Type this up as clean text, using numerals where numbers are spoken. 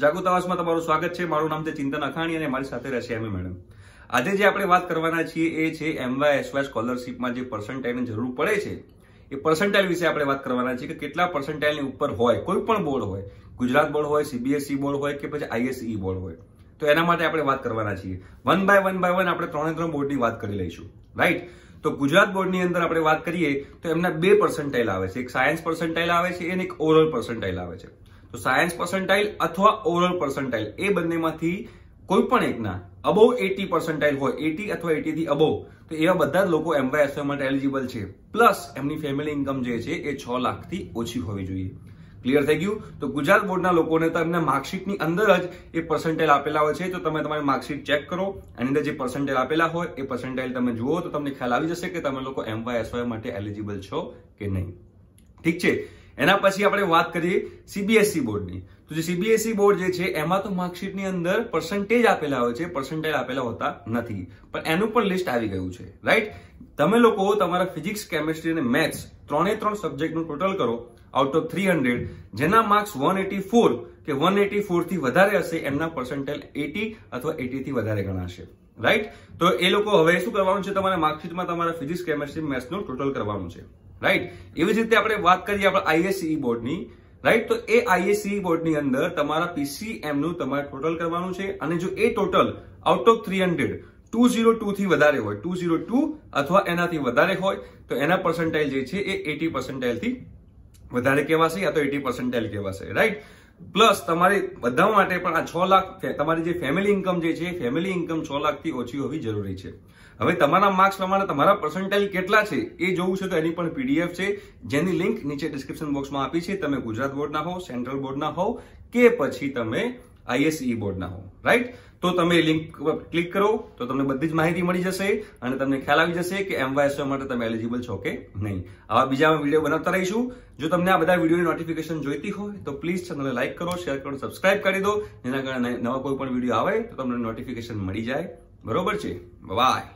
જાગૃત આવાસમાં તમારું સ્વાગત છે। મારું નામ છે ચિંતન અખાણી અને મારી સાથે રહેશે એમી મેડમ। આજે જે આપણે વાત કરવાના છીએ એ છે MYSY સ્કોલરશિપમાં જે પર્સન્ટાઇલની જરૂર પડે છે એ પર્સન્ટાઇલ વિશે આપણે વાત કરવાના છીએ કે કેટલા પર્સન્ટાઇલની ઉપર હોય, કોઈ પણ બોર્ડ હોય, ગુજરાત બોર્ડ હોય, CBSE બોર્ડ હોય કે પછી ISE બોર્ડ હોય, તો એના માટે આપણે વાત કરવાના છીએ। વન બાય વન આપણે ત્રણે બોર્ડની વાત કરી લઈશું, રાઈટ। તો ગુજરાત બોર્ડની અંદર આપણે વાત કરીએ તો એમના બે પર્સન્ટાઇલ આવે છે, એક સાયન્સ પર્સન્ટાઇલ આવે છે અને એક ઓરલ પર્સન્ટાઇલ આવે છે। તો સાયન્સ પર્સન્ટાઇલ અથવા ઓરલ પર્સન્ટાઇલ એ બંનેમાંથી કોઈ પણ એકના અબોવ 80 પર્સન્ટાઇલ હોય, 80 અથવા 80 થી અબોવ, તો એવા બધા જ લોકો MYSY માટે એલિજિબલ છે। પ્લસ એમની ફેમિલી ઇન્કમ જે છે એ 6 લાખથી ઓછી હોવી જોઈએ। ક્લિયર થઈ ગયું? તો ગુજરાત બોર્ડના લોકોને તો એમના માર્કશીટની અંદર જ એ પર્સન્ટાઇલ આપેલા હોય છે, તો તમે તમારી માર્કશીટ ચેક કરો, એની અંદર જે પર્સન્ટાઇલ આપેલા હોય એ પર્સન્ટાઇલ તમે જુઓ તો તમને ખ્યાલ આવી જશે કે તમે લોકો MYSY માટે એલિજિબલ છો કે નહીં। ઠીક છે। એના પછી આપણે વાત કરીએ CBSE બોર્ડની। તો જે CBSE બોર્ડ જે છે એમાં તો માર્કશીટની અંદર પર્સન્ટેજ આપેલા હોય છે, પર્સન્ટાઇલ આપેલા હોતા નથી, પણ એનું પણ લિસ્ટ આવી ગયું છે, રાઈટ। તમે લોકો તમારા ફિઝિક્સ, કેમિસ્ટ્રી અને મેથ્સ ત્રણ સબ્જેક્ટનું ટોટલ કરો આઉટ ઓફ 300, જેના માર્ક્સ 184 કે 184 થી વધારે હશે એમના પર્સન્ટાઇલ 80 અથવા 80 થી વધારે ગણાશે, રાઈટ। તો એ લોકો હવે શું કરવાનું છે, તમારા માર્કશીટમાં તમારા ફિઝિક્સ, કેમિસ્ટ્રી, મેથ્સનું ટોટલ કરવાનું છે, રાઈટ। એવી જ રીતે આપણે વાત કરીએ આપણા ISE બોર્ડની, રાઈટ। તો એ ISE બોર્ડની અંદર તમારા PCM નું તમારે ટોટલ કરવાનું છે, અને જો એ ટોટલ આઉટ ઓફ 300 202 થી વધારે હોય, 202 અથવા એનાથી વધારે હોય, તો એના પર્સન્ટાઇલ જે છે એ 80 પર્સન્ટાઇલ થી વધારે કહેવાશે યા તો 80 પર્સન્ટાઇલ કહેવાશે, રાઈટ। પ્લસ તમારે બધા માટે પણ આ 6 લાખ તમારી જે ફેમિલી ઇન્કમ જે છે, ફેમિલી ઇન્કમ 6 લાખથી ઓછી હોવી જરૂરી છે। હવે તમારા માર્ક્સ પ્રમાણે તમારા પર્સન્ટાઇલ કેટલા છે એ જોવું છે તો એની પણ PDF છે, જેની લિંક નીચે ડિસ્ક્રિપ્શન બોક્સમાં આપી છે। તમે ગુજરાત બોર્ડના હો, સેન્ટ્રલ બોર્ડના હો કે પછી તમે ISE બોર્ડના હો, રાઈટ। તો તમે લિંક ક્લિક કરો તો તમને બધી જ માહિતી મળી જશે અને તમને ખ્યાલ આવી જશે કે MYSY માટે તમે એલિજિબલ છો કે નહીં। આવા બીજા વિડીયો બનાવતા રહીશું। જો તમને આ બધા વિડીયોની નોટિફિકેશન જોઈતી હોય તો પ્લીઝ ચેનલને લાઈક કરો, શેર કરો, સબસ્ક્રાઇબ કરી દો, જેના કારણે નવા કોઈ પણ વિડીયો આવે તો તમને નોટિફિકેશન મળી જાય, બરોબર છે। બાય।